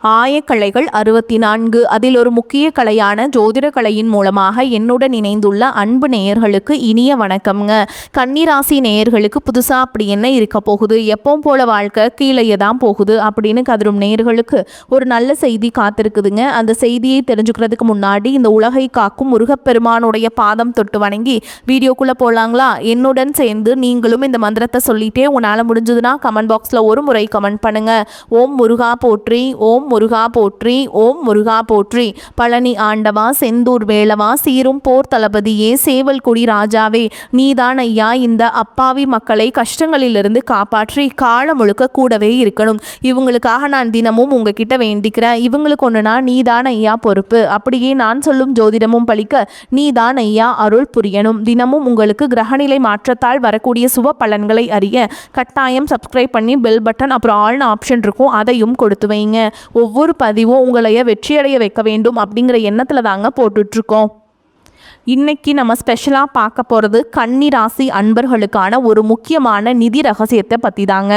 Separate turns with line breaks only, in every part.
ஆயக்கலைகள் 64 அதில் ஒரு முக்கிய கலையான ஜோதிட கலையின் மூலமாக என்னுடன் இணைந்துள்ள அன்பு நேயர்களுக்கு இனிய வணக்கம்ங்க. கன்னிராசி நேயர்களுக்கு புதுசாக அப்படி என்ன இருக்க போகுது, எப்பவும் போல வாழ்க்கை கீழே தான் போகுது அப்படின்னு கதரும் நேயர்களுக்கு ஒரு நல்ல செய்தி காத்திருக்குதுங்க. அந்த செய்தியை தெரிஞ்சுக்கிறதுக்கு முன்னாடி இந்த உலகை காக்கும் முருகப்பெருமானுடைய பாதம் தொட்டு வணங்கி வீடியோக்குள்ளே போகலாங்களா? என்னுடன் சேர்ந்து நீங்களும் இந்த மந்திரத்தை சொல்லிட்டே உங்களால் முடிஞ்சதுன்னா கமெண்ட் பாக்ஸில் ஒரு முறை கமெண்ட் பண்ணுங்க. ஓம் முருகா போற்றி, ஓம் முருகா போற்றி, ஓம் முருகா போற்றி. பழனி ஆண்டவா, செந்தூர் வேளவா, சீரும் போர் தளபதியே, சேவல் கொடி ராஜாவே, நீதான் ஐயா இந்த அப்பாவி மக்களை கஷ்டங்களிலிருந்து காப்பாற்றி காலம் முழுக்க கூடவே இருக்கணும். இவங்களுக்காக நான் தினமும் உங்ககிட்ட வேண்டிக்கிறேன். இவங்களுக்கு ஒன்றுனா நீதான் ஐயா பொறுப்பு. அப்படியே நான் சொல்லும் ஜோதிடமும் பழிக்க நீதான் ஐயா அருள் புரியணும். தினமும் உங்களுக்கு கிரகநிலை மாற்றத்தால் வரக்கூடிய சுப பலன்களை அறிய கட்டாயம் சப்ஸ்கிரைப் பண்ணி பெல் பட்டன் அப்புறம் ஆல்னு ஆப்ஷன் இருக்கும், அதையும் கொடுத்து வைங்க. ஒவ்வொரு பதிவும் உங்களைய வெற்றியடைய வைக்க வேண்டும் அப்படிங்கிற எண்ணத்தில் தாங்க போட்டுட்ருக்கோம். இன்னைக்கு நம்ம ஸ்பெஷலாக பார்க்க போகிறது கன்னி ராசி அன்பர்களுக்கான ஒரு முக்கியமான நிதி ரகசியத்தை பற்றி தாங்க.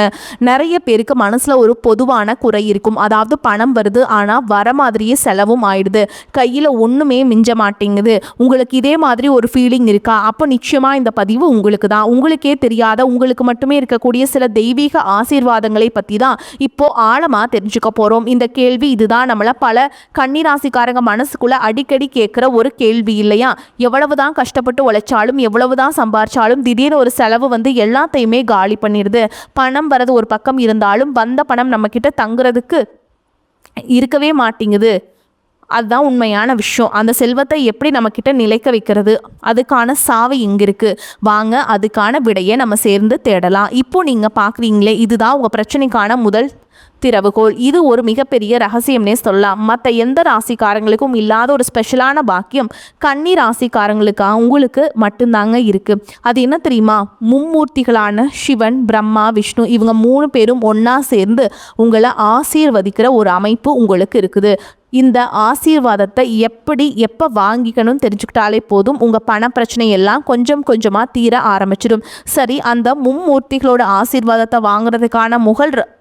நிறைய பேருக்கு மனசில் ஒரு பொதுவான குறை இருக்கும். அதாவது பணம் வருது ஆனால் வர மாதிரியே செலவும் ஆயிடுது, கையில் ஒன்றுமே மிஞ்ச மாட்டேங்குது. உங்களுக்கு இதே மாதிரி ஒரு ஃபீலிங் இருக்கா? அப்போ நிச்சயமாக இந்த பதிவு உங்களுக்கு தான். உங்களுக்கே தெரியாத, உங்களுக்கு மட்டுமே இருக்கக்கூடிய சில தெய்வீக ஆசீர்வாதங்களை பற்றி தான் இப்போது ஆழமாக தெரிஞ்சுக்க போகிறோம். இந்த கேள்வி இதுதான் நம்மளை பல கன்னிராசிக்காரங்க மனசுக்குள்ளே அடிக்கடி கேட்குற ஒரு கேள்வி இல்லையா? எவ்வளவுதான் கஷ்டப்பட்டு உழைச்சாலும், எவ்வளவுதான் சம்பாரிச்சாலும் திடீர்னு ஒரு செலவு வந்து எல்லாத்தையுமே காலி பண்ணிடுது. பணம் வரது ஒரு பக்கம் இருந்தாலும் வந்த பணம் நம்ம கிட்ட தங்குறதுக்கு இருக்கவே மாட்டேங்குது. அதுதான் உண்மையான விஷயம். அந்த செல்வத்தை எப்படி நம்ம கிட்ட நிலைக்க வைக்கிறது, அதுக்கான சாவி எங்க இருக்கு? வாங்க அதுக்கான விடையை நம்ம சேர்ந்து தேடலாம். இப்போ நீங்க பாக்குறீங்களே, இதுதான் உங்க பிரச்சனைக்கான முதல் திறவுகோல். இது ஒரு மிகப்பெரிய ரகசியம்னே சொல்லலாம். மற்ற எந்த ராசிக்காரங்களுக்கும் இல்லாத ஒரு ஸ்பெஷலான பாக்கியம் கன்னி ராசிக்காரங்களுக்காக உங்களுக்கு மட்டும்தாங்க இருக்கு. அது என்ன தெரியுமா? மும்மூர்த்திகளான சிவன், பிரம்மா, விஷ்ணு இவங்க 3 பேரும் ஒன்னா சேர்ந்து உங்களை ஆசீர்வதிக்கிற ஒரு அமைப்பு உங்களுக்கு இருக்குது. இந்த ஆசீர்வாதத்தை எப்போ வாங்கிக்கணும்னு தெரிஞ்சுக்கிட்டாலே போதும், உங்கள் பண பிரச்சனை எல்லாம் கொஞ்சம் கொஞ்சமாக தீர ஆரம்பிச்சிடும். சரி, அந்த மும்மூர்த்திகளோட ஆசீர்வாதத்தை வாங்குறதுக்கான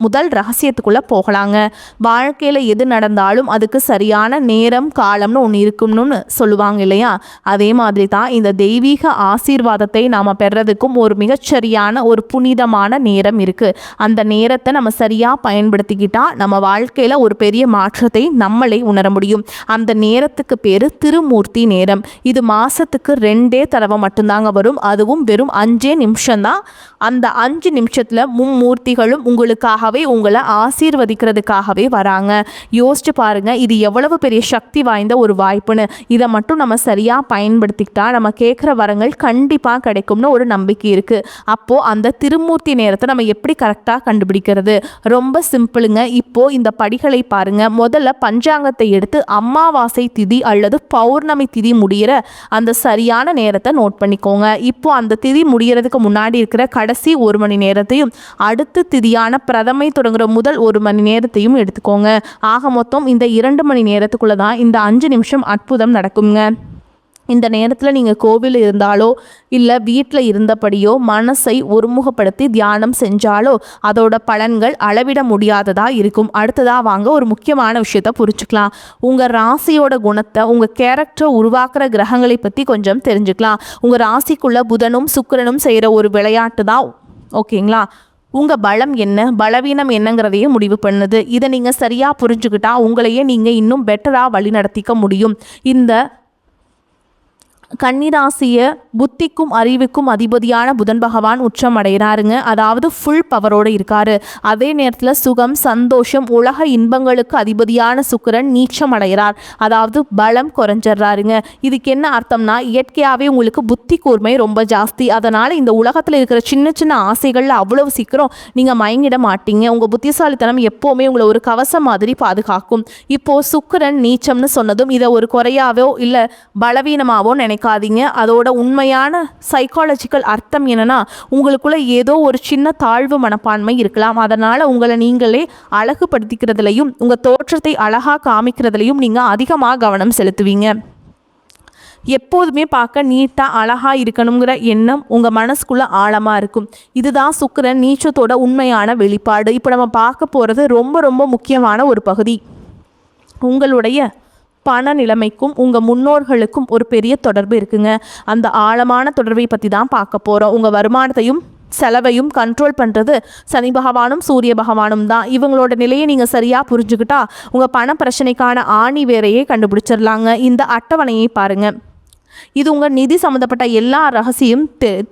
முதல் ரகசியத்துக்குள்ளே போகலாங்க. வாழ்க்கையில் எது நடந்தாலும் அதுக்கு சரியான நேரம் காலம்னு ஒன்று இருக்கும்னு சொல்லுவாங்க இல்லையா? அதே மாதிரி தான் இந்த தெய்வீக ஆசீர்வாதத்தை நாம் பெறதுக்கும் ஒரு மிகச்சரியான ஒரு புனிதமான நேரம் இருக்குது. அந்த நேரத்தை நம்ம சரியாக பயன்படுத்திக்கிட்டால் நம்ம வாழ்க்கையில் ஒரு பெரிய மாற்றத்தை நம்மளே உணர முடியும். அந்த நேரத்துக்கு பேரு திருமூர்த்தி நேரம். இது மாசத்துக்கு 2 தடவை மட்டும்தாங்க வரும். அதுவும் வெறும் 5 நிமிஷம் தான். அந்த 5 நிமிஷத்துல மும்மூர்த்திகளும் உங்களுக்காகவே, உங்களை ஆசீர்வதிக்கிறதுக்காகவே வராங்க. யோசிச்சு பாருங்க, இது எவ்வளவு பெரிய சக்தி வாய்ந்த ஒரு வாய்ப்புன்னு. இதை மட்டும் நம்ம சரியா பயன்படுத்திக்கிட்டா நம்ம கேட்குற வரங்கள் கண்டிப்பா கிடைக்கும்னு ஒரு நம்பிக்கை இருக்கு. அப்போ அந்த திருமூர்த்தி நேரத்தை நம்ம எப்படி கரெக்டா கண்டுபிடிக்கிறது? ரொம்ப சிம்பிளுங்க. இப்போ இந்த படிகளை பாருங்க. முதல்ல பஞ்சாங்க எடுத்து அமாவாசை திதி அல்லது பௌர்ணமி திதி முடிகிற அந்த சரியான நேரத்தை நோட் பண்ணிக்கோங்க. இப்போ அந்த திதி முடிகிறதுக்கு முன்னாடி இருக்கிற கடைசி 1 மணி நேரத்தையும், அடுத்த திதியான பிரதமை தொடங்குற முதல் 1 மணி நேரத்தையும் எடுத்துக்கோங்க. ஆக மொத்தம் இந்த 2 மணி நேரத்துக்குள்ள தான் இந்த 5 நிமிஷம் அற்புதம் நடக்குங்க. இந்த நேரத்தில் நீங்கள் கோவில் இருந்தாலோ இல்லை வீட்டில் இருந்தபடியோ மனசை ஒருமுகப்படுத்தி தியானம் செஞ்சாலோ அதோட பலன்கள் அளவிட முடியாததாக இருக்கும். அடுத்ததாக வாங்க ஒரு முக்கியமான விஷயத்தை புரிஞ்சுக்கலாம். உங்கள் ராசியோட குணத்தை, உங்கள் கேரக்டரை உருவாக்குற கிரகங்களை பற்றி கொஞ்சம் தெரிஞ்சுக்கலாம். உங்கள் ராசிக்குள்ள புதனும் சுக்கிரனும் செய்கிற ஒரு விளையாட்டு தான். ஓகேங்களா? உங்கள் பலம் என்ன, பலவீனம் என்னங்கிறதையே முடிவு பண்ணுது. இதை நீங்கள் சரியாக புரிஞ்சுக்கிட்டா உங்களையே நீங்கள் இன்னும் பெட்டராக வழி நடத்திக்க முடியும். இந்த கன்னிராசிய புத்திக்கும் அறிவுக்கும் அதிபதியான புதன் பகவான் உச்சம் அடைகிறாருங்க. அதாவது ஃபுல் பவரோடு இருக்காரு. அதே நேரத்தில் சுகம், சந்தோஷம், உலக இன்பங்களுக்கு அதிபதியான சுக்கிரன் நீச்சம் அடைகிறார். அதாவது பலம் குறைஞ்சிட்றாருங்க. இதுக்கு என்ன அர்த்தம்னா, இயற்கையாகவே உங்களுக்கு புத்தி கூர்மை ரொம்ப ஜாஸ்தி. அதனால் இந்த உலகத்தில் இருக்கிற சின்ன சின்ன ஆசைகளில் அவ்வளவு சீக்கிரம் நீங்கள் மயங்கிட மாட்டீங்க. உங்கள் புத்திசாலித்தனம் எப்போவுமே உங்களை ஒரு கவசம் மாதிரி பாதுகாக்கும். இப்போது சுக்கிரன் நீச்சம்னு சொன்னதும் இதை ஒரு குறையாவோ இல்லை பலவீனமாவோ நினைக்காதீங்க. அதோட உண்மையான சைக்காலஜிக்கல் அர்த்தம் என்னன்னா, உங்களுக்குள்ள ஏதோ ஒரு சின்ன தாழ்வு மனப்பான்மை இருக்கலாம். அதனால உங்களை நீங்களே அழகுபடுத்திக்கிறதுலையும் உங்க தோற்றத்தை அழகா காமிக்கிறதுலையும் நீங்க அதிகமாக கவனம் செலுத்துவீங்க. எப்போதுமே பார்க்க நீட்டாக அழகாக இருக்கணுங்கிற எண்ணம் உங்கள் மனசுக்குள்ளே ஆழமாக இருக்கும். இதுதான் சுக்கிரன் நீச்சத்தோட உண்மையான வெளிப்பாடு. இப்போ நம்ம பார்க்க போகிறது ரொம்ப ரொம்ப முக்கியமான ஒரு பகுதி. உங்களுடைய பண நிலைமைக்கும் உங்கள் முன்னோர்களுக்கும் ஒரு பெரிய தொடர்பு இருக்குங்க. அந்த ஆழமான தொடர்பை பற்றி தான் பார்க்க போகிறோம். உங்கள் வருமானத்தையும் செலவையும் கண்ட்ரோல் பண்ணுறது சனி பகவானும் சூரிய பகவானும் தான். இவங்களோட நிலையை நீங்கள் சரியாக புரிஞ்சுக்கிட்டா உங்கள் பண பிரச்சனைக்கான ஆணி வேரையே கண்டுபிடிச்சிடலாங்க. இந்த அட்டவணையை பாருங்கள். இது உங்கள் நிதி சம்மந்தப்பட்ட எல்லா ரகசியம்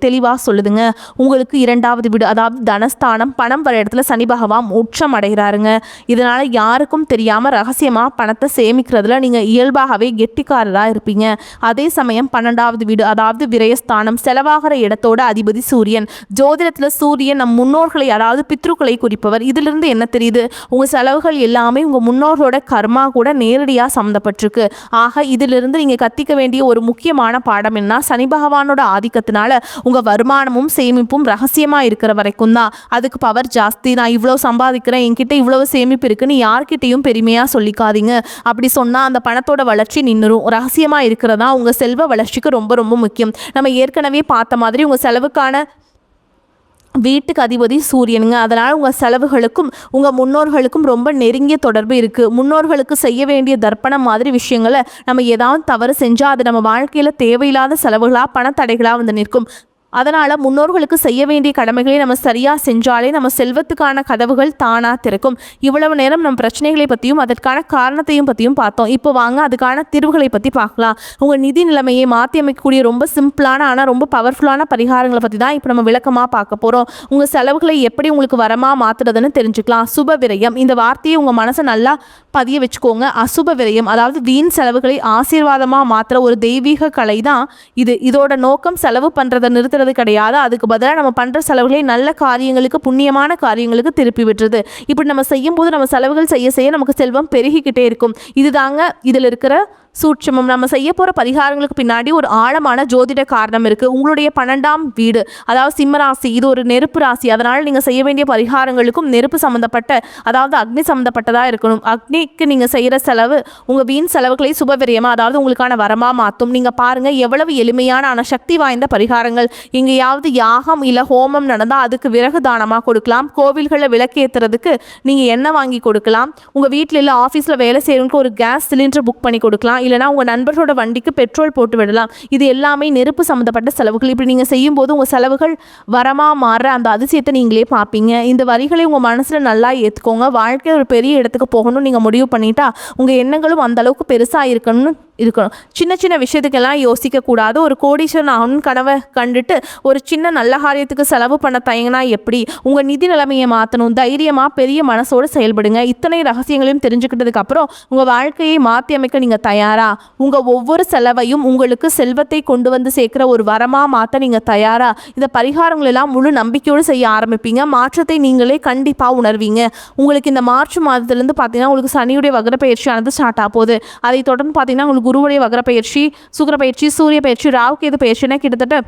தெளிவாக சொல்லுதுங்க. உங்களுக்கு 2வது வீடு, அதாவது தனஸ்தானம், பணம் வர இடத்துல சனி பகவான் உச்சம் அடைகிறாருங்க. இதனால் யாருக்கும் தெரியாமல் ரகசியமாக பணத்தை சேமிக்கிறதுல நீங்கள் இயல்பாகவே கெட்டிக்காரராக இருப்பீங்க. அதே சமயம் 12வது வீடு, அதாவது விரயஸ்தானம், செலவாகிற இடத்தோட அதிபதி சூரியன். ஜோதிடத்தில் சூரியன் நம் முன்னோர்களை, அதாவது பித்ருக்களை குறிப்பவர். இதிலிருந்து என்ன தெரியுது? உங்கள் செலவுகள் எல்லாமே உங்கள் முன்னோர்களோட கர்மா கூட நேரடியாக சம்மந்தப்பட்டிருக்கு. ஆக இதிலிருந்து நீங்கள் கத்திக்க வேண்டிய ஒரு முக்கியமான பாடம் என்ன? சனி பகவானோட ஆதிக்கத்தினால உங்க வருமானமும் சேமிப்பும் ரகசியமா இருக்கிற வரைக்கும் தான். அதுக்கு பவர் ஜாஸ்தி. நான் இவ்வளவு சம்பாதிக்கிறேன், என்கிட்ட இவ்வளவு சேமிப்பு இருக்குன்னு யார்கிட்டையும் பெருமையா சொல்லிக்காதீங்க. அப்படி சொன்னா அந்த பணத்தோட வளர்ச்சி நின்றுரும். ரகசியமா இருக்கிறதா உங்க செல்வ வளர்ச்சிக்கு ரொம்ப ரொம்ப முக்கியம். நம்ம ஏற்கனவே பார்த்த மாதிரி உங்க செலவுக்கான வீட்டுக்கு அதிபதி சூரியனுங்க. அதனால் உங்கள் செலவுகளுக்கும் உங்கள் முன்னோர்களுக்கும் ரொம்ப நெருங்கிய தொடர்பு இருக்குது. முன்னோர்களுக்கு செய்ய வேண்டிய தர்ப்பணம் மாதிரி விஷயங்களை நம்ம ஏதாவது தவறு செஞ்சால் அது நம்ம வாழ்க்கையில் தேவையில்லாத செலவுகளாக பணத்தடைகளாக வந்து நிற்கும். அதனால் முன்னோர்களுக்கு செய்ய வேண்டிய கடமைகளை நம்ம சரியாக செஞ்சாலே நம்ம செல்வத்துக்கான கதவுகள் தானாக திறக்கும். இவ்வளவு நேரம் நம்ம பிரச்சனைகளை பற்றியும் அதற்கான காரணத்தையும் பற்றியும் பார்த்தோம். இப்போ வாங்க அதுக்கான தீர்வுகளை பற்றி பார்க்கலாம். உங்கள் நிதி நிலைமையை மாற்றி அமைக்கக்கூடிய ரொம்ப சிம்பிளான ஆனால் ரொம்ப பவர்ஃபுல்லான பரிகாரங்களை பற்றி தான் இப்போ நம்ம விளக்கமாக பார்க்க போகிறோம். உங்கள் செலவுகளை எப்படி உங்களுக்கு வரமாக மாற்றுறதுன்னு தெரிஞ்சுக்கலாம். சுப விரயம், இந்த வார்த்தையை உங்கள் மனசை நல்லா பதிய வச்சுக்கோங்க. அசுப விரயம், அதாவது வீண் செலவுகளை ஆசீர்வாதமாக மாற்றுற ஒரு தெய்வீக கலை தான் இது. இதோட நோக்கம் செலவு பண்ணுறதை நிறுத்த கிடையாது. அதுக்கு பதிலாக நம்ம பண்ற செலவுகளை நல்ல காரியங்களுக்கு, புண்ணியமான காரியங்களுக்கு திருப்பி விட்டுறது. இப்படி நம்ம செய்யும் போது நம்ம செலவுகள் செய்ய செய்ய நமக்கு செல்வம் பெருகிக்கிட்டே இருக்கும். இதுதாங்க இதில் இருக்கிற சூட்சமம். நம்ம செய்ய போகிற பரிகாரங்களுக்கு பின்னாடி ஒரு ஆழமான ஜோதிட காரணம் இருக்குது. உங்களுடைய 12ஆம் வீடு, அதாவது சிம்மராசி, இது ஒரு நெருப்பு ராசி. அதனால் நீங்கள் செய்ய வேண்டிய பரிகாரங்களுக்கும் நெருப்பு சம்மந்தப்பட்ட, அதாவது அக்னி சம்மந்தப்பட்டதாக இருக்கணும். அக்னிக்கு நீங்கள் செய்கிற செலவு உங்கள் வீண் செலவுகளை சுபவிரயமாக, அதாவது உங்களுக்கான வரமாக மாற்றும். நீங்கள் பாருங்கள் எவ்வளவு எளிமையான ஆனால் சக்தி வாய்ந்த பரிகாரங்கள். எங்கேயாவது யாகம் இல்லை ஹோமம் நடந்தால் அதுக்கு விறகு தானமாக கொடுக்கலாம். கோவில்களில் விளக்கேற்றுறதுக்கு நீங்கள் எண்ணெய் வாங்கி கொடுக்கலாம். உங்கள் வீட்டில் இல்லை ஆஃபீஸில் வேலை செய்கிறவங்களுக்கு ஒரு கேஸ் சிலிண்டர் புக் பண்ணி கொடுக்கலாம். இல்லைனா உங்கள் நண்பர்களோட வண்டிக்கு பெட்ரோல் போட்டு விடலாம். இது எல்லாமே நெருப்பு சம்மந்தப்பட்ட செலவுகள். இப்படி நீங்கள் செய்யும் போது உங்கள் செலவுகள் வரமாக மாற அந்த அதிசயத்தை நீங்களே பார்ப்பீங்க. இந்த வரிகளை உங்கள் மனசில் நல்லா ஏற்றுக்கோங்க. வாழ்க்கை ஒரு பெரிய இடத்துக்கு போகணும்னு நீங்கள் முடிவு பண்ணிட்டா உங்கள் எண்ணங்களும் அந்த அளவுக்கு பெருசாக இருக்கணும். சின்ன சின்ன விஷயத்துக்கெல்லாம் யோசிக்கக்கூடாது. ஒரு கோடீஸ்வரன் ஆகணும்னு கனவை கண்டுட்டு ஒரு சின்ன நல்ல காரியத்துக்கு செலவு பண்ண தயங்கினா எப்படி? உங்கள் நிதி நிலைமையை மாற்றணும். தைரியமாக பெரிய மனசோடு செயல்படுங்க. இத்தனை ரகசியங்களையும் தெரிஞ்சுக்கிட்டதுக்கு அப்புறம் உங்கள் வாழ்க்கையை மாற்றி அமைக்க நீங்கள் தயாரா? உங்கள் ஒவ்வொரு செலவையும் உங்களுக்கு செல்வத்தை கொண்டு வந்து சேர்க்குற ஒரு வரமாக மாற்ற நீங்கள் தயாரா? இந்த பரிகாரங்கள் எல்லாம் முழு நம்பிக்கையோடு செய்ய ஆரம்பிப்பீங்க. மாற்றத்தை நீங்களே கண்டிப்பாக உணர்வீங்க. உங்களுக்கு இந்த மார்ச் மாதத்துலேருந்து பார்த்தீங்கன்னா உங்களுக்கு சனியுடைய வக்ர பயிற்சியானது ஸ்டார்ட் ஆக போகுது. அதை தொடர்ந்து பார்த்தீங்கன்னா உங்களுக்கு குருவுடைய வக்ர பயிற்சி, சுக்கிர பயிற்சி, சூரிய பயிற்சி, ராகு கேது பயிற்சினா கிட்டத்தட்ட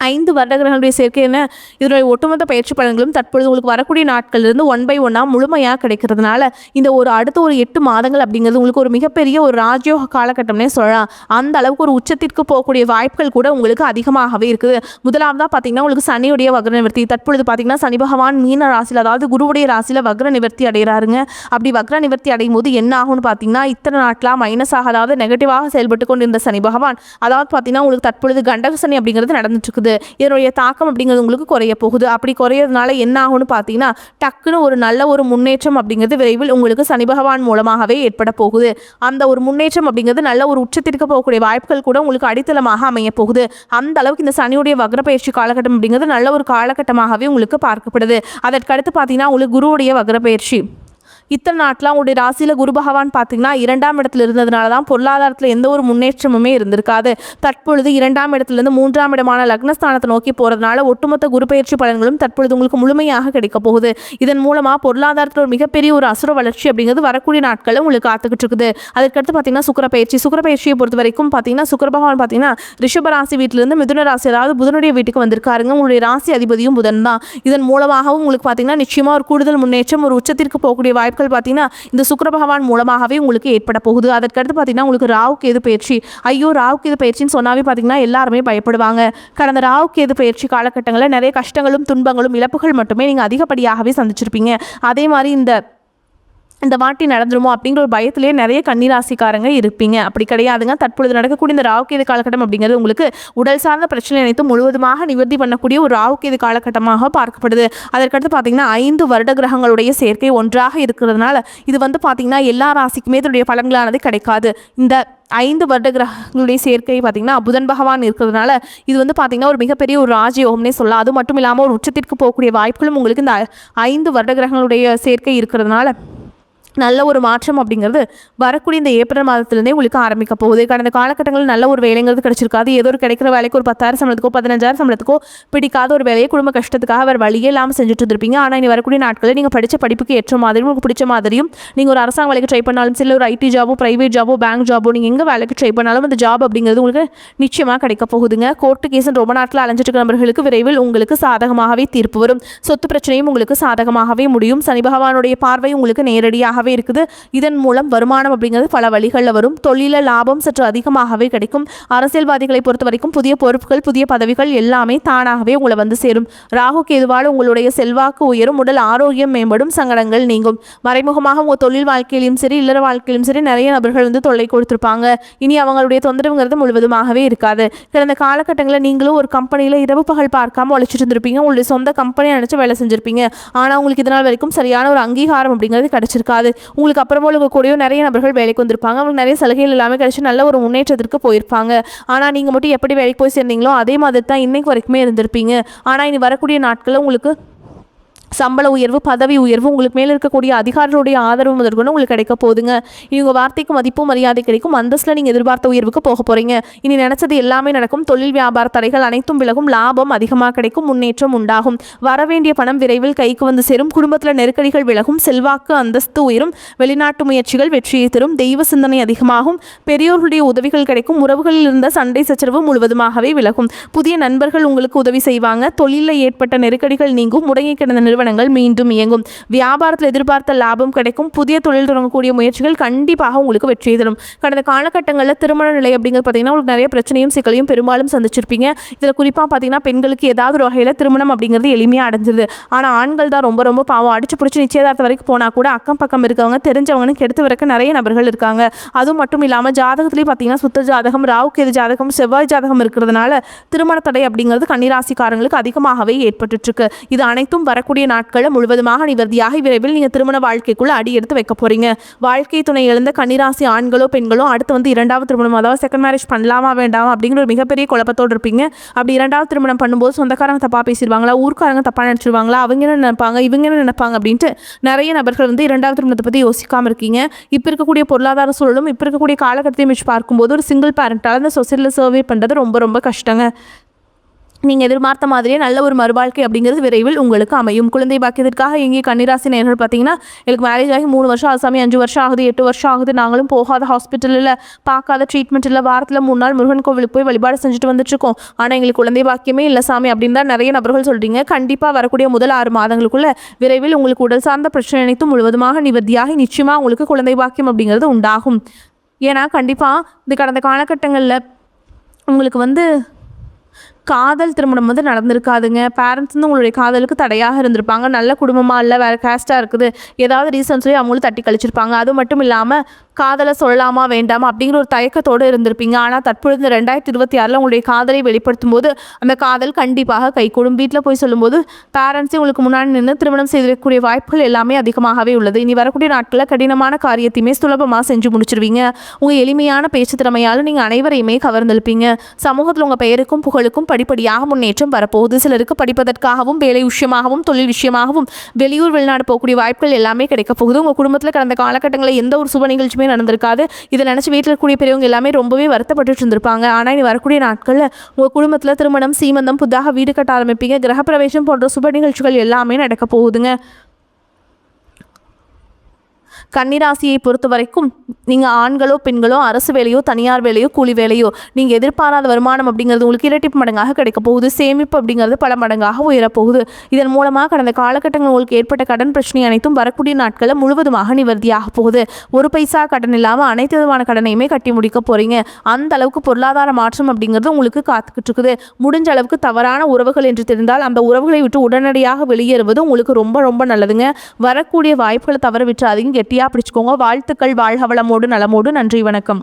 5 வருடங்களுடைய சேர்க்கை என்ன, இதனுடைய ஒட்டுமொத்த பயிற்சி பலன்களும் தற்பொழுது உங்களுக்கு வரக்கூடிய நாட்களிலிருந்து 1 by 1 முழுமையாக கிடைக்கிறதுனால இந்த அடுத்த ஒரு 8 மாதங்கள் அப்படிங்கிறது உங்களுக்கு ஒரு மிகப்பெரிய ஒரு ராஜயோக காலகட்டம்னே சொல்லலாம். அந்த அளவுக்கு ஒரு உச்சத்திற்கு போகக்கூடிய வாய்ப்புகள் கூட உங்களுக்கு அதிகமாகவே இருக்குது. முதலாவதாக பார்த்தீங்கன்னா உங்களுக்கு சனியுடைய வக்ர நிவர்த்தி. தற்பொழுது பார்த்தீங்கன்னா சனி பகவான் மீன ராசியில், அதாவது குருவுடைய ராசியில் வக்ர நிவர்த்தி அடைகிறாருங்க. அப்படி வக்ர நிவர்த்தி அடையும் போது என்ன ஆகும்னு பார்த்தீங்கன்னா இத்தனை நாட்களாக மைனஸாக, அதாவது நெகட்டிவாக செயல்பட்டு கொண்டிருந்த சனி பகவான், அதாவது பார்த்தீங்கன்னா உங்களுக்கு தற்பொழுது கண்டக சனி அப்படிங்கிறது நடந்துட்டு இருக்குது. இதனுடைய தாக்கம் அப்படிங்கிறது உங்களுக்கு குறைய போகுது. அப்படி குறையறதுனால என்ன ஆகும்னு பார்த்தீங்கன்னா டக்குன்னு ஒரு நல்ல ஒரு முன்னேற்றம் அப்படிங்கிறது விரைவில் உங்களுக்கு சனி பகவான் மூலமாகவே ஏற்பட போகுது. அந்த ஒரு முன்னேற்றம் அப்படிங்கிறது நல்ல ஒரு உச்சத்திற்கு போகக்கூடிய வாய்ப்புகள் கூட உங்களுக்கு அடித்தளமாக அமைய போகுது. அந்த அளவுக்கு இந்த சனியுடைய வக்ர பயிற்சி காலகட்டம் அப்படிங்கிறது நல்ல ஒரு காலகட்டமாகவே உங்களுக்கு பார்க்கப்படுது. அதற்கடுத்து பார்த்தீங்கன்னா உங்களுக்கு குருவுடைய வக்ர பயிற்சி. இத்தனை நாட்டில் உங்களுடைய ராசியில் குரு பகவான் பார்த்தீங்கன்னா 2ஆம் இடத்துல இருந்ததுனால தான் பொருளாதாரத்தில் எந்த ஒரு முன்னேற்றமுமே இருந்திருக்காது. தற்பொழுது 2ஆம் இடத்துலேருந்து 3ஆம் இடமான லக்னஸ்தானத்தை நோக்கி போகிறதுனால ஒட்டுமொத்த குரு பயிற்சி பலன்களும் தற்பொழுது உங்களுக்கு முழுமையாக கிடைக்க போகுது. இதன் மூலமாக பொருளாதாரத்தில் ஒரு மிகப்பெரிய ஒரு அசுர வளர்ச்சி அப்படிங்கிறது வரக்கூடிய நாட்களில் உங்களுக்கு காத்துக்கிட்டு இருக்குது. அதற்கடுத்து பார்த்தீங்கன்னா சுக்கிர பயிற்சியை பொறுத்த வரைக்கும் பார்த்தீங்கன்னா சுக்கிர பகவான் பார்த்தீங்கன்னா ரிஷப ராசி வீட்டிலிருந்து மிதுன ராசி, அதாவது புதனுடைய வீட்டுக்கு வந்திருக்காருங்க. உங்களுடைய ராசி அதிபதியும் புதன் தான். இதன் மூலமாகவும் உங்களுக்கு பார்த்தீங்கன்னா நிச்சயமாக ஒரு கூடுதல் முன்னேற்றம், ஒரு உச்சத்திற்கு போகக்கூடிய வாய்ப்பு பார்த்தீங்கன்னா இந்த சுக்கிர பகவான் மூலமாகவே உங்களுக்கு ஏற்பட போகுது. அதற்கடுத்து பார்த்தீங்கன்னா உங்களுக்கு ராகு கேது பயிற்சி. ஐயோ, ராகு கேது பயிற்சின்னு சொன்னாவே பார்த்தீங்கன்னா எல்லாருமே பயப்படுவாங்க. கடந்த ராகு கேது பயிற்சி காலகட்டங்களில் நிறைய கஷ்டங்களும் துன்பங்களும் இழப்புகள் மட்டுமே நீங்கள் அதிகப்படியாகவே சந்திச்சிருப்பீங்க. அதே மாதிரி இந்த இந்த வாட்டி நடந்துருமோ அப்படிங்கிற ஒரு பயத்திலேயே நிறைய கன்னிராசிக்காரங்க இருப்பீங்க. அப்படி கிடையாதுங்க. தற்பொழுது நடக்கக்கூடிய இந்த ராகுகேது காலகட்டம் அப்படிங்கிறது உங்களுக்கு உடல் சார்ந்த பிரச்சனை அனைத்தும் முழுவதுமாக நிவர்த்தி பண்ணக்கூடிய ஒரு ராகுகேது காலகட்டமாக பார்க்கப்படுது. அதற்கடுத்து பார்த்தீங்கன்னா 5 வருட கிரகங்களுடைய சேர்க்கை ஒன்றாக இருக்கிறதுனால இது வந்து பார்த்தீங்கன்னா எல்லா ராசிக்குமே இதனுடைய பலன்களானது கிடைக்காது. இந்த 5 வருட கிரகங்களுடைய சேர்க்கை பார்த்திங்கன்னா புதன் பகவான் இருக்கிறதுனால இது வந்து பார்த்திங்கன்னா ஒரு மிகப்பெரிய ஒரு ராஜயோகம்னே சொல்லலாம். அது மட்டும் இல்லாமல் ஒரு உச்சத்திற்கு போகக்கூடிய வாய்ப்புகளும் உங்களுக்கு இந்த 5 வருட கிரகங்களுடைய சேர்க்கை இருக்கிறதுனால நல்ல ஒரு மாற்றம் அப்படிங்கிறது வரக்கூடிய இந்த ஏப்ரல் மாதத்துலேருந்தே உங்களுக்கு ஆரம்பிக்க போகுது. கடந்த காலகட்டங்களில் நல்ல ஒரு வேலைங்கிறது கிடைச்சிருக்காது. ஏதோ ஒரு கிடைக்கிற வேலைக்கு ஒரு 10,000 சம்பளத்துக்கோ 15,000 சம்பளத்துக்கோ பிடிக்காத ஒரு வேலையை குடும்ப கஷ்டத்துக்காக வேறு வழியே இல்லாமல் செஞ்சுட்டு இருந்திருப்பீங்க. ஆனால் இனி வரக்கூடிய நாட்களில் நீங்கள் படித்த படிப்புக்கு ஏற்ற மாதிரியும் உங்களுக்கு பிடிச்ச மாதிரியும் நீங்கள் ஒரு அரசாங்க வேலைக்கு ட்ரை பண்ணாலும் சரி, ஒரு ஐடி ஜாபோ ப்ரைவேட் ஜாபோ பேங்க் ஜாபோ நீங்கள் எங்கே வேலைக்கு ட்ரை பண்ணாலும் அந்த ஜாப் அப்படிங்கிறது உங்களுக்கு நிச்சயமாக கிடைக்க போகுதுங்க. கோர்ட்டு கேஸ் ரொம்ப நாட்டில் அலைஞ்சிட்டு இருக்கிற நபர்களுக்கு விரைவில் உங்களுக்கு சாதகமாகவே தீர்ப்பு வரும். சொத்து பிரச்சனையும் உங்களுக்கு சாதகமாகவே முடியும். சனி பகவானுடைய பார்வை உங்களுக்கு நேரடியாக இருக்குது. இதன் மூலம் வருமானம் அப்படிங்கிறது பல வழிகளில் வரும். தொழில லாபம் சற்று அதிகமாகவே கிடைக்கும். அரசியல்வாதிகளை பொறுத்த வரைக்கும் புதிய பொறுப்புகள் புதிய பதவிகள் எல்லாமே தானாகவே உங்களை வந்து சேரும். ராகு கேதுவால் உங்களுடைய செல்வாக்கு உயரும். உடல் ஆரோக்கியம் மேம்படும். சங்கடங்கள் நீங்கும். மறைமுகமாக உங்கள் தொழில் வாழ்க்கையிலும் சரி இல்லற வாழ்க்கையிலும் சரி நிறைய நபர்கள் வந்து தொல்லை கொடுத்துருப்பாங்க. இனி அவங்களுடைய தொந்தரவுங்கிறது முழுவதுமாகவே இருக்காது. கடந்த காலகட்டங்களில் நீங்களும் ஒரு கம்பெனியில் இரவு பகல் பார்க்காம உழைச்சிட்டு இருந்திருப்பீங்க. உங்களுடைய சொந்த கம்பெனியை நினச்சி வேலை செஞ்சுருப்பீங்க. ஆனால் உங்களுக்கு இதனால் வரைக்கும் சரியான ஒரு அங்கீகாரம் அப்படிங்கிறது கிடைச்சிருக்காது. உங்களுக்கு அப்புறமா கூடயோ நிறைய நபர்கள் வேலைக்கு வந்திருப்பாங்க. அவங்களுக்கு நிறைய சலுகைகள் எல்லாமே கிடைச்சி நல்ல ஒரு முன்னேற்றத்திற்கு போயிருப்பாங்க. ஆனால் நீங்கள் மட்டும் எப்படி வேலைக்கு போய் சேர்ந்தீங்களோ அதே மாதிரி தான் இன்னைக்கு வரைக்குமே இருந்திருப்பீங்க. ஆனால் இனி வரக்கூடிய நாட்களில் உங்களுக்கு சம்பள உயர்வு பதவி உயர்வு உங்களுக்கு மேலே இருக்கக்கூடிய அதிகாரிகளுடைய ஆதரவு முதற்கொண்டு உங்களுக்கு கிடைக்க போகுதுங்க. இவங்க வார்த்தைக்கு மதிப்பும் மரியாதை கிடைக்கும். அந்தஸ்தில் நீங்கள் எதிர்பார்த்த உயர்வுக்கு போக போகிறீங்க. இனி நினச்சது எல்லாமே நடக்கும். தொழில் வியாபார தடைகள் அனைத்தும் விலகும். லாபம் அதிகமாக கிடைக்கும். முன்னேற்றம் உண்டாகும். வரவேண்டிய பணம் விரைவில் கைக்கு வந்து சேரும். குடும்பத்தில் நெருக்கடிகள் விலகும். செல்வாக்கு அந்தஸ்து உயரும். வெளிநாட்டு முயற்சிகள் வெற்றியை தரும். தெய்வ சிந்தனை அதிகமாகும். பெரியோர்களுடைய உதவிகள் கிடைக்கும். உறவுகளில் இருந்த சண்டை சச்சரவு முழுவதுமாகவே விலகும். புதிய நண்பர்கள் உங்களுக்கு உதவி செய்வாங்க. தொழிலில் ஏற்பட்ட நெருக்கடிகள் நீங்கும். முடங்கி கிடந்த நிறுவனங்கள் மீண்டும் இயங்கும். வியாபாரத்தில் எதிர்பார்த்த லாபம் கிடைக்கும். புதிய தொழில் தொடங்கக்கூடிய முயற்சிகள் கண்டிப்பாக உங்களுக்கு வெற்றியை தரும். கடந்த காலகட்டங்களில் திருமண நிலை அப்படிங்கிறது பார்த்தீங்கன்னா உங்களுக்கு நிறைய பிரச்சனையும் சிக்கலையும் பெரும்பாலும் சந்திச்சிருப்பீங்க. இதில் குறிப்பாக பார்த்தீங்கன்னா பெண்களுக்கு ஏதாவது ஒரு வகையில் திருமணம் அப்படிங்கிறது எளிமையாக அடைஞ்சிருது. ஆனால் ஆண்கள் தான் ரொம்ப ரொம்ப பாவம். அடிச்சு பிடிச்சி நிச்சயதார்த்தம் வரைக்கும் போனால் கூட அக்கம் பக்கம் இருக்கவங்க தெரிஞ்சவங்கன்னு கெடுத்து வரக்க நிறைய நபர்கள் இருக்காங்க. அதுவும் மட்டும் இல்லாமல் ஜாதகத்திலேயே பார்த்தீங்கன்னா சுத்த ஜாதகம் ராகு கேது ஜாதகம் செவ்வாய் ஜாதகம் இருக்கிறதுனால திருமண தடை அப்படிங்கிறது கன்னிராசிக்காரங்களுக்கு அதிகமாகவே ஏற்பட்டு இருக்கு. இது அனைத்தும் வரக்கூடிய நாட்களில் முழுவதுமாக நிவர்த்தியாகி விரைவில் நீங்கள் திருமண வாழ்க்கைக்குள்ள அடி எடுத்து வைக்க போறீங்க. வாழ்க்கை துணை இழந்த கன்னிராசி ஆண்களோ பெண்களோ அடுத்து வந்து இரண்டாவது திருமணம் அதாவது செகண்ட் மேரேஜ் பண்ணலாமா வேண்டாமா அப்படிங்கிற ஒரு மிகப்பெரிய குழப்பத்தோடு இருப்பீங்க. அப்படி இரண்டாவது திருமணம் பண்ணும்போது சொந்தக்காரங்க தப்பா பேசிடுவாங்களா, ஊர்க்காரங்க தப்பா நினைச்சிருவாங்களா, அவங்க என்ன நினைப்பாங்க இவங்க என்ன நினைப்பாங்க அப்படின்ட்டு நிறைய நபர்கள் வந்து இரண்டாவது திருமணத்தை பற்றி யோசிக்காமல் இருக்கீங்க. இப்போ இருக்கக்கூடிய பொருளாதார சூழலும் இப்போ இருக்கக்கூடிய காலகட்டத்தையும் வச்சு பார்க்கும்போது ஒரு சிங்கிள் பேரண்டால் அந்த சொசைட்டியில் சர்வே பண்ணுறது ரொம்ப ரொம்ப கஷ்டங்க. நீங்கள் எதிர்பார்த்த மாதிரியே நல்ல ஒரு மறுவாழ்க்கை அப்படிங்கிறது விரைவில் உங்களுக்கு அமையும். குழந்தை பாக்கியத்திற்காக எங்கே கன்னிராசி நேயர்கள் பார்த்தீங்கன்னா எனக்கு மேரேஜ் ஆகி 3 வருஷம் ஆசாமி 5 வருஷம் ஆகுது 8 வருஷம் ஆகுது நாங்களும் போகாத ஹாஸ்பிட்டலில் பார்க்காத ட்ரீட்மெண்ட் இல்லை வாரத்தில் 3 நாள் முருகன் கோவிலுக்கு போய் வழிபாடு செஞ்சுட்டு வந்துட்டுருக்கோம். ஆனால் எங்களுக்கு குழந்தை பாக்கியமே இல்லை சாமி அப்படின்னு தான் நிறைய நபர்கள் சொல்கிறீங்க. கண்டிப்பாக வரக்கூடிய முதல் 6 மாதங்களுக்குள்ள விரைவில் உங்களுக்கு உடல் சார்ந்த பிரச்சனை அனைத்தும் முழுவதுமாக நிவர்த்தியாகி நிச்சயமாக உங்களுக்கு குழந்தை பாக்கியம் அப்படிங்கிறது உண்டாகும். ஏன்னா கண்டிப்பாக இந்த கடந்த காலகட்டங்களில் உங்களுக்கு வந்து காதல் திருமணம் வந்து நடந்திருக்காதுங்க. பேரண்ட்ஸ் வந்து உங்களுடைய காதலுக்கு தடையாக இருந்திருப்பாங்க. நல்ல குடும்பமாக இல்லை வேறு கேஸ்ட்டாக இருக்குது ஏதாவது ரீசன் சொல்லி அவங்களும் தட்டி கழிச்சிருப்பாங்க. அது மட்டும் இல்லாமல் காதலை சொல்லலாமா வேண்டாமா அப்படிங்கிற ஒரு தயக்கத்தோடு இருந்திருப்பீங்க. ஆனால் தற்பொழுது 2026 உங்களுடைய காதலை வெளிப்படுத்தும் போது அந்த காதல் கண்டிப்பாக கைகூடும். வீட்டில் போய் சொல்லும்போது பேரண்ட்ஸே உங்களுக்கு முன்னாடி நின்று திருமணம் செய்திருக்கக்கூடிய வாய்ப்புகள் எல்லாமே அதிகமாகவே உள்ளது. இனி வரக்கூடிய நாட்களில் கடினமான காரியத்தையுமே சுலபமாக செஞ்சு முடிச்சிருவீங்க. உங்கள் எளிமையான பேச்சு திறமையால் நீங்கள் அனைவரையுமே கவர்ந்திருப்பீங்க. சமூகத்தில் உங்கள் பெயருக்கும் புகழுக்கும் படிப்படியாக முன்னேற்றம் வரப்போகுது. சிலருக்கு படிப்பதற்காகவும் வேலை விஷயமாகவும் தொழில் விஷயமாகவும் வெளியூர் வெளிநாடு போகக்கூடிய வாய்ப்புகள் எல்லாமே கிடைக்க போகுது. உங்கள் குடும்பத்தில் கடந்த காலகட்டங்களில் எந்த ஒரு சுப நிகழ்ச்சியுமே நடந்திருக்காது. இதை நினச்சி வீட்டில் இருக்கக்கூடிய பெரியவங்க எல்லாமே ரொம்பவே வருத்தப்பட்டு இருந்திருப்பாங்க. ஆனால் இனி வரக்கூடிய நாட்களில் உங்கள் குடும்பத்தில் திருமணம் சீமந்தம் புதாக வீடு கட்ட ஆரம்பிப்பீங்க. கிரகப்பிரவேசம் போன்ற சுப நிகழ்ச்சிகள் எல்லாமே நடக்க போகுதுங்க. கன்னிராசியை பொறுத்த வரைக்கும் நீங்கள் ஆண்களோ பெண்களோ அரசு வேலையோ தனியார் வேலையோ கூலி வேலையோ நீங்கள் எதிர்பாராத வருமானம் அப்படிங்கிறது உங்களுக்கு இரட்டிப்பு மடங்காக கிடைக்க போகுது. சேமிப்பு அப்படிங்கிறது பல மடங்காக உயரப்போகுது. இதன் மூலமாக கடந்த காலகட்டங்கள் உங்களுக்கு ஏற்பட்ட கடன் பிரச்சனை அனைத்தும் வரக்கூடிய நாட்களில் முழுவதுமாக நிவர்த்தியாக போகுது. ஒரு பைசா கடன் இல்லாமல் அனைத்து விதமான கடனையுமே கட்டி முடிக்க போகிறீங்க. அந்த அளவுக்கு பொருளாதார மாற்றம் அப்படிங்கிறது உங்களுக்கு காத்துக்கிட்டு இருக்குது. முடிஞ்ச அளவுக்கு தவறான உறவுகள் என்று தெரிந்தால் அந்த உறவுகளை விட்டு உடனடியாக வெளியேறுவது உங்களுக்கு ரொம்ப ரொம்ப நல்லதுங்க. வரக்கூடிய வாய்ப்புகளை தவற விட்டு அதிகம் கெட்டி கெட்டியாக பிடிச்சிக்கோங்க. வாழ்த்துக்கள். வாழ்க வளமோடு நலமோடு. நன்றி, வணக்கம்.